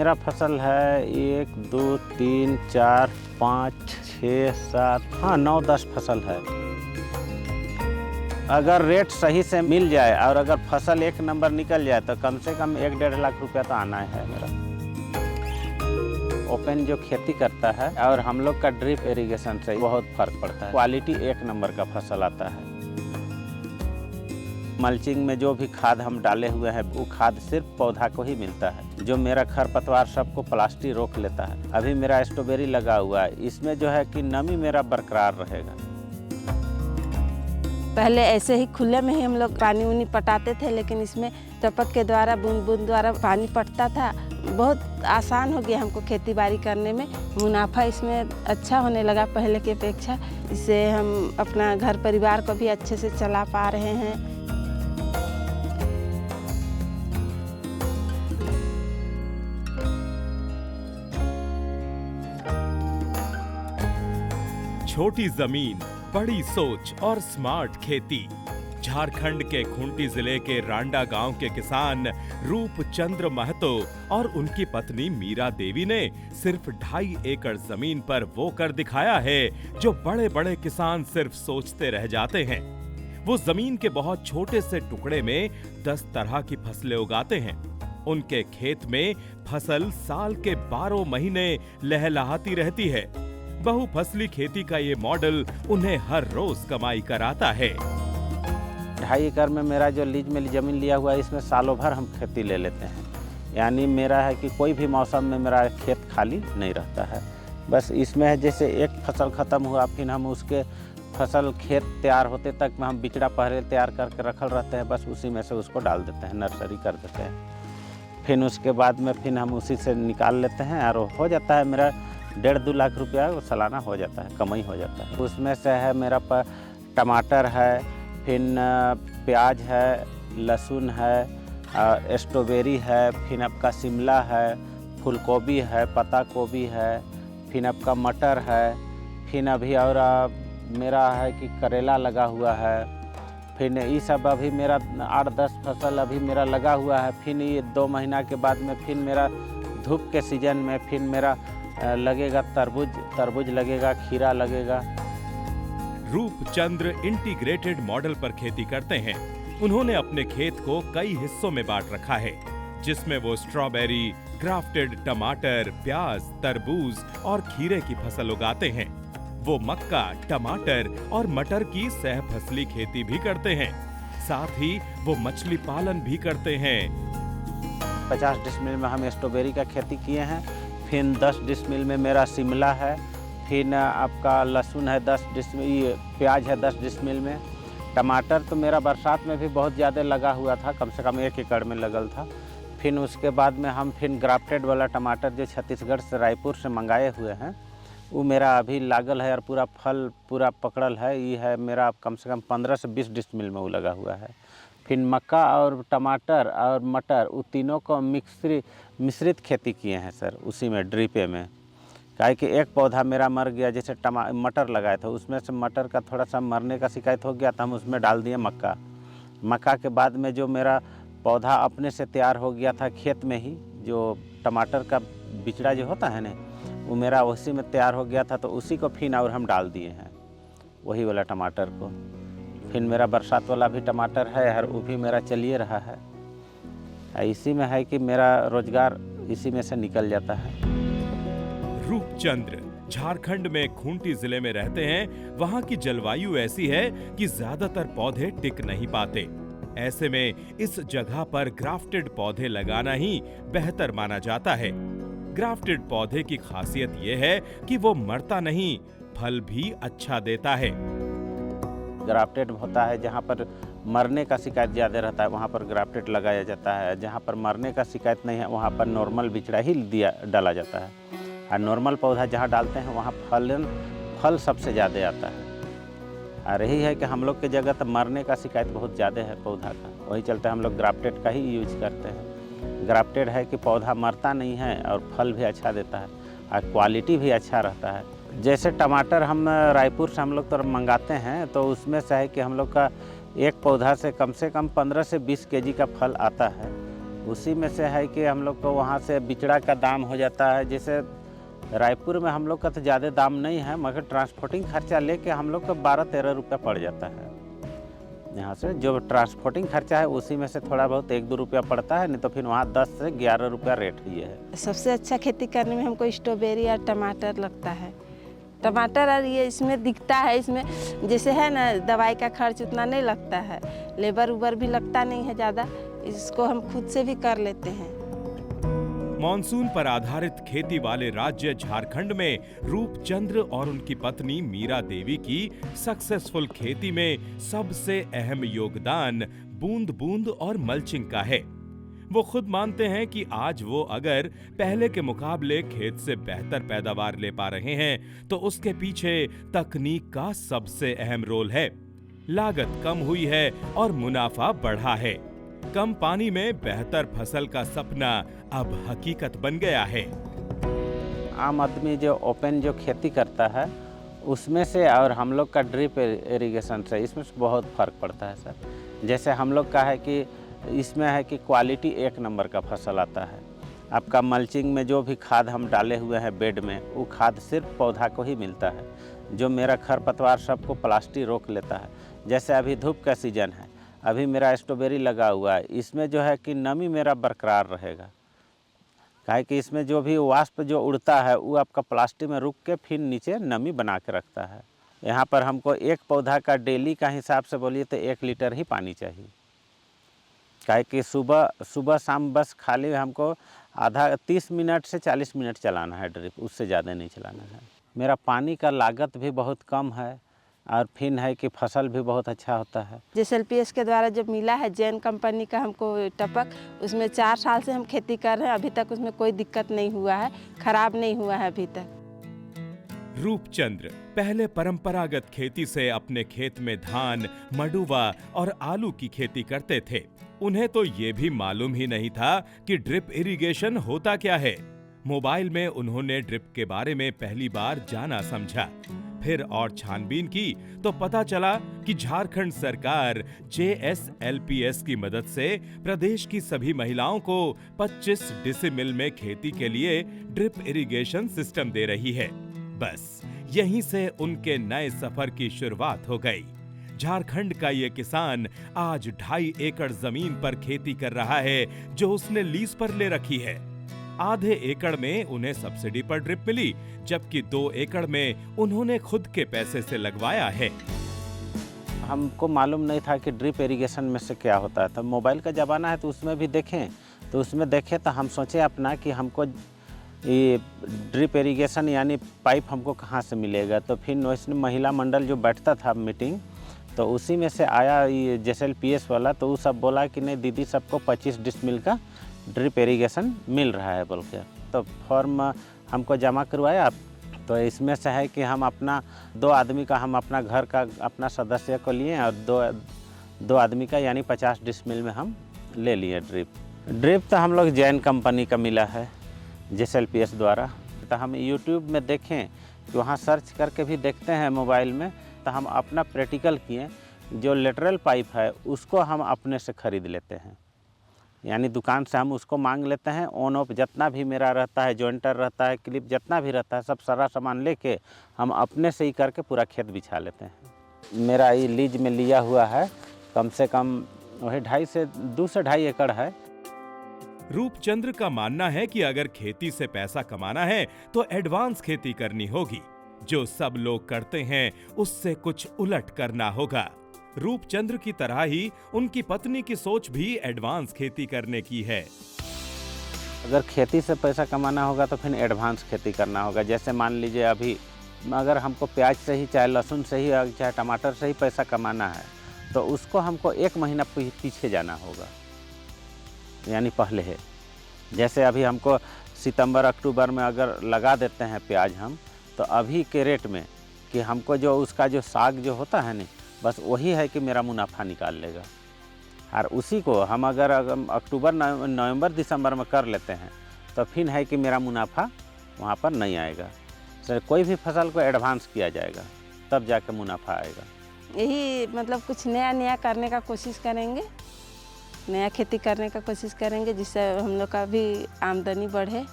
मेरा फसल है 1 2 3 4 5 6 7 हाँ 9-10 फसल है। अगर रेट सही से मिल जाए और अगर फसल एक नंबर निकल जाए तो कम से कम 1-1.5 लाख रुपया तो आना है मेरा। ओपन जो खेती करता है और हम लोग का ड्रिप इरिगेशन से बहुत फर्क पड़ता है। क्वालिटी एक नंबर का फसल आता है। मल्चिंग में जो भी खाद हम डाले हुए हैं वो खाद सिर्फ पौधा को ही मिलता है। जो मेरा खरपतवार सबको प्लास्टिक रोक लेता है। अभी मेरा स्ट्रॉबेरी लगा हुआ है, इसमें जो है कि नमी मेरा बरकरार रहेगा। पहले ऐसे ही खुले में ही हम लोग पानी उनी पटाते थे, लेकिन इसमें टपक के द्वारा बूंद बूंद द्वारा पानी पटता था। बहुत आसान हो गया हमको खेती बाड़ी करने में। मुनाफा इसमें अच्छा होने लगा पहले की अपेक्षा। इससे हम अपना घर परिवार को भी अच्छे से चला पा रहे हैं। छोटी जमीन, बड़ी सोच और स्मार्ट खेती। झारखंड के खूंटी जिले के रांडा गांव के किसान रूपचंद्र महतो और उनकी पत्नी मीरा देवी ने सिर्फ 2.5 एकड़ जमीन पर वो कर दिखाया है जो बड़े बड़े किसान सिर्फ सोचते रह जाते हैं। वो जमीन के बहुत छोटे से टुकड़े में 10 तरह की फसलें उगाते हैं। उनके खेत में फसल साल के 12 महीने लहलहाती रहती है। बहुफसली खेती का ये मॉडल उन्हें हर रोज कमाई कराता है। 2.5 एकड़ में मेरा जो लीज में जमीन लिया हुआ है, इसमें सालों भर हम खेती ले लेते हैं। यानी मेरा है कि कोई भी मौसम में मेरा खेत खाली नहीं रहता है। बस इसमें है जैसे एक फसल ख़त्म हुआ, फिर हम उसके फसल खेत तैयार होते तक में हम बिचड़ा पहले तैयार करके रखल रहते हैं। बस उसी में से उसको डाल देते हैं, नर्सरी कर देते हैं। फिर उसके बाद में फिर हम उसी से निकाल लेते हैं और हो जाता है मेरा 1.5-2 लाख रुपया सालाना हो जाता है, कमाई हो जाता है। उसमें से है मेरा टमाटर है, फिर प्याज है, लहसुन है, स्ट्रॉबेरी है, फिर आपका शिमला है, फूल गोभी है, पत्ता गोभी है, फिर आपका मटर है, फिर अभी और मेरा है कि करेला लगा हुआ है। फिर ये सब अभी मेरा 8-10 फसल अभी मेरा लगा हुआ है। फिर ये 2 महीना के बाद में फिर मेरा धूप के सीजन में फिर मेरा लगेगा तरबूज लगेगा, खीरा लगेगा। रूपचंद्र इंटीग्रेटेड मॉडल पर खेती करते हैं। उन्होंने अपने खेत को कई हिस्सों में बांट रखा है, जिसमें वो स्ट्रॉबेरी, ग्राफ्टेड टमाटर, प्याज, तरबूज और खीरे की फसल उगाते हैं। वो मक्का, टमाटर और मटर की सहफसली खेती भी करते हैं। साथ ही वो मछली पालन भी करते हैं। 50 डिसमिल में हम स्ट्रॉबेरी का खेती किए हैं। फिर 10 डिसमिल में मेरा शिमला है। फिर आपका लहसुन है 10 डिसमिल, प्याज है 10 डिसमिल में। टमाटर तो मेरा बरसात में भी बहुत ज़्यादा लगा हुआ था, कम से कम 1 एकड़ में लगल था। फिर उसके बाद में हम फिर ग्राफ्टेड वाला टमाटर जो छत्तीसगढ़ से रायपुर से मंगाए हुए हैं, वो मेरा अभी लागल है और पूरा फल पूरा पकड़ल है। ये है मेरा कम से कम 15 से 20 डिसमिल में वो लगा हुआ है। फिर मक्का और टमाटर और मटर, वो तीनों को मिश्रित खेती किए हैं सर, उसी में ड्रिपे में। काहे कि एक पौधा मेरा मर गया, जैसे मटर लगाए थे, उसमें से मटर का थोड़ा सा मरने का शिकायत हो गया, तो हम उसमें डाल दिए मक्का। मक्का के बाद में जो मेरा पौधा अपने से तैयार हो गया था खेत में ही, जो टमाटर का बिचड़ा जो होता है ना, वो मेरा उसी में तैयार हो गया था, तो उसी को फिर और हम डाल दिए हैं, वही वाला टमाटर को। फिर मेरा बरसात वाला भी टमाटर है और वो भी मेरा चलिए रहा है। इसी में है कि मेरा रोजगार इसी में से निकल जाता है। रूपचंद्र झारखंड में खूंटी जिले में रहते हैं। वहां की जलवायु ऐसी है कि ज्यादातर पौधे टिक नहीं पाते। ऐसे में इस जगह पर ग्राफ्टेड पौधे लगाना ही बेहतर माना जाता है। ग्राफ्टेड पौधे की खासियत यह है कि वो मरता नहीं, फल भी अच्छा देता है। ग्राफ्टेड होता है जहाँ पर मरने का शिकायत ज़्यादा रहता है, वहाँ पर ग्राफ्टेड लगाया जाता है। जहाँ पर मरने का शिकायत नहीं है, वहाँ पर नॉर्मल बिचड़ा ही डाला जाता है। और नॉर्मल पौधा जहाँ डालते हैं वहाँ फल सबसे ज़्यादा आता है। और यही है कि हम लोग की जगह तो मरने का शिकायत बहुत ज़्यादा है पौधा का, वही चलते हम लोग ग्राफ्टेड का ही यूज करते हैं। ग्राफ्टेड है कि पौधा मरता नहीं है और फल भी अच्छा देता है और क्वालिटी भी अच्छा रहता है। जैसे टमाटर हम रायपुर से हम लोग तो मंगाते हैं, तो उसमें से है कि हम लोग का एक पौधा से कम 15 से 20 केजी का फल आता है। उसी में से है कि हम लोग को वहाँ से बिचड़ा का दाम हो जाता है। जैसे रायपुर में हम लोग का तो ज़्यादा दाम नहीं है, मगर ट्रांसपोर्टिंग खर्चा लेके हम लोग को 12-13 रुपया पड़ जाता है। यहाँ से जो ट्रांसपोर्टिंग खर्चा है उसी में से थोड़ा बहुत 1-2 रुपया पड़ता है, नहीं तो फिर वहाँ 10 से 11 रुपया रेट ही है। सबसे अच्छा खेती करने में हमको स्ट्रॉबेरी और टमाटर लगता है। टमाटर और ये इसमें दिखता है, इसमें जैसे है ना दवाई का खर्च उतना नहीं लगता है, लेबर उबर भी लगता नहीं है ज़्यादा, इसको हम खुद से भी कर लेते हैं। मॉनसून पर आधारित खेती वाले राज्य झारखंड में रूपचंद्र और उनकी पत्नी मीरा देवी की सक्सेसफुल खेती में सबसे अहम योगदान बूंद बूंद और मल्चिंग का है। वो खुद मानते हैं कि आज वो अगर पहले के मुकाबले खेत से बेहतर पैदावार ले पा रहे हैं तो उसके पीछे तकनीक का सबसे अहम रोल है। लागत कम हुई है और मुनाफा बढ़ा है। कम पानी में बेहतर फसल का सपना अब हकीकत बन गया है। आम आदमी जो ओपन जो खेती करता है उसमें से और हम लोग का ड्रिप इरिगेशन से इसमें बहुत फ़र्क पड़ता है सर। जैसे हम लोग का है कि इसमें है कि क्वालिटी 1 नंबर का फसल आता है। आपका मल्चिंग में जो भी खाद हम डाले हुए हैं बेड में, वो खाद सिर्फ पौधा को ही मिलता है। जो मेरा खरपतवार सबको प्लास्टिक रोक लेता है। जैसे अभी धूप का सीजन है, अभी मेरा स्ट्रॉबेरी लगा हुआ है, इसमें जो है कि नमी मेरा बरकरार रहेगा। काहे कि इसमें जो भी वाष्प जो उड़ता है वो आपका प्लास्टिक में रुक के फिर नीचे नमी बना के रखता है। यहाँ पर हमको एक पौधा का डेली का हिसाब से बोलिए तो 1 लीटर ही पानी चाहिए। काहे कि सुबह शाम बस खाली हमको आधा 30 मिनट से 40 मिनट चलाना है ड्रिप, उससे ज़्यादा नहीं चलाना है। मेरा पानी का लागत भी बहुत कम है और फिर है कि फसल भी बहुत अच्छा होता है। JSLPS के द्वारा जब मिला है जैन कंपनी का हमको टपक, उसमें 4 साल से हम खेती कर रहे हैं, अभी तक उसमें कोई दिक्कत नहीं हुआ है, खराब नहीं हुआ है अभी तक। रूपचंद्र पहले परंपरागत खेती से अपने खेत में धान, मडुवा और आलू की खेती करते थे। उन्हें तो ये भी मालूम ही नहीं था कि ड्रिप इरिगेशन होता क्या है। मोबाइल में उन्होंने ड्रिप के बारे में पहली बार जाना समझा। फिर और छानबीन की तो पता चला कि झारखंड सरकार JSLPS की मदद से प्रदेश की सभी महिलाओं को 25 डिसिमिल में खेती के लिए ड्रिप इरिगेशन सिस्टम दे रही है। बस यहीं से उनके नए सफर की शुरुआत हो गई। झारखंड का ये किसान आज 2.5 एकड़ जमीन पर खेती कर रहा है जो उसने लीज पर ले रखी है। आधे एकड़ में उन्हें सब्सिडी पर ड्रिप मिली, जबकि 2 एकड़ में उन्होंने खुद के पैसे से लगवाया है। हमको मालूम नहीं था कि ड्रिप इरिगेशन में से क्या होता है। तो मोबाइल का ज़माना है तो उसमें भी देखें, तो उसमें देखे तो हम सोचे अपना कि हमको ये ड्रिप इरिगेशन यानी पाइप हमको कहाँ से मिलेगा। तो फिर वैसे महिला मंडल जो बैठता था मीटिंग, तो उसी में से आया ये JSLPS वाला, तो वो सब बोला कि नहीं दीदी सबको 25 डिसमिल का ड्रिप इरिगेशन मिल रहा है बोल के। तो फॉर्म हमको जमा करवाया। तो इसमें से है कि हम अपना 2 आदमी का हम अपना घर का अपना सदस्य को लिए और 2 आदमी का यानी 50 डिसमिल में हम ले लिए ड्रिप तो हम लोग जैन कंपनी का मिला है JSLPS द्वारा। तो हम YouTube में देखें कि वहाँ सर्च करके भी देखते हैं मोबाइल में, तो हम अपना प्रैक्टिकल किए। जो लेटरल पाइप है उसको हम अपने से ख़रीद लेते हैं, यानी दुकान से हम उसको मांग लेते हैं। ऑन ऑफ जितना भी मेरा रहता है, जॉइंटर रहता है, क्लिप जितना भी रहता है, सब सारा सामान लेके हम अपने से ही करके पूरा खेत बिछा लेते हैं। मेरा ये लीज में लिया हुआ है, कम से कम वही 2 से 2.5 एकड़ है। रूपचंद्र का मानना है कि अगर खेती से पैसा कमाना है तो एडवांस खेती करनी होगी। जो सब लोग करते हैं उससे कुछ उलट करना होगा। रूपचंद्र की तरह ही उनकी पत्नी की सोच भी एडवांस खेती करने की है। अगर खेती से पैसा कमाना होगा तो फिर एडवांस खेती करना होगा। जैसे मान लीजिए अभी अगर हमको प्याज से ही, चाहे लहसुन से ही, चाहे टमाटर से ही पैसा कमाना है, तो उसको हमको 1 महीना पीछे जाना होगा, यानी पहले है। जैसे अभी हमको सितंबर अक्टूबर में अगर लगा देते हैं प्याज हम, तो अभी के रेट में कि हमको जो उसका जो साग जो होता है नहीं, बस वही है कि मेरा मुनाफा निकाल लेगा। और उसी को हम अगर अक्टूबर नवंबर दिसंबर में कर लेते हैं तो फिर है कि मेरा मुनाफा वहाँ पर नहीं आएगा। तो कोई भी फसल को एडवांस किया जाएगा तब जाके मुनाफा आएगा। यही मतलब कुछ नया नया करने का कोशिश करेंगे। नया खेती करने का कोशिश करेंगे जिससे हम लोग का भी आमदनी बढ़े।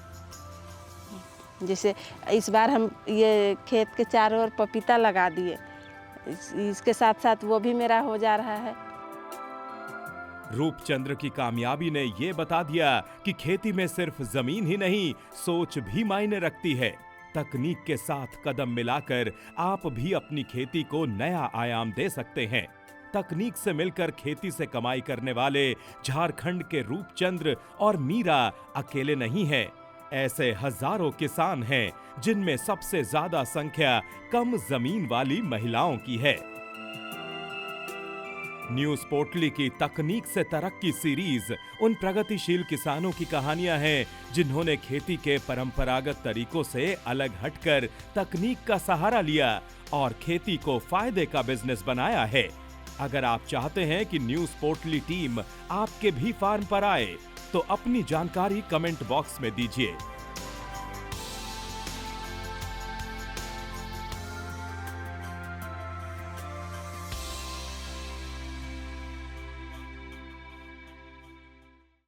जैसे इस बार हम ये खेत के चारों ओर पपीता लगा दिए, इसके साथ साथ वो भी मेरा हो जा रहा है। रूपचंद्र की कामयाबी ने ये बता दिया कि खेती में सिर्फ जमीन ही नहीं, सोच भी मायने रखती है। तकनीक के साथ कदम मिलाकर आप भी अपनी खेती को नया आयाम दे सकते हैं। तकनीक से मिलकर खेती से कमाई करने वाले झारखंड के रूपचंद्र और मीरा अकेले नहीं हैं। ऐसे हजारों किसान हैं जिनमें सबसे ज्यादा संख्या कम जमीन वाली महिलाओं की है। न्यूज पोर्टली की तकनीक से तरक्की सीरीज उन प्रगतिशील किसानों की कहानियां हैं जिन्होंने खेती के परंपरागत तरीकों से अलग हटकर तकनीक का सहारा लिया और खेती को फायदे का बिजनेस बनाया है। अगर आप चाहते हैं कि न्यूज पोर्टली टीम आपके भी फार्म पर आए तो अपनी जानकारी कमेंट बॉक्स में दीजिए।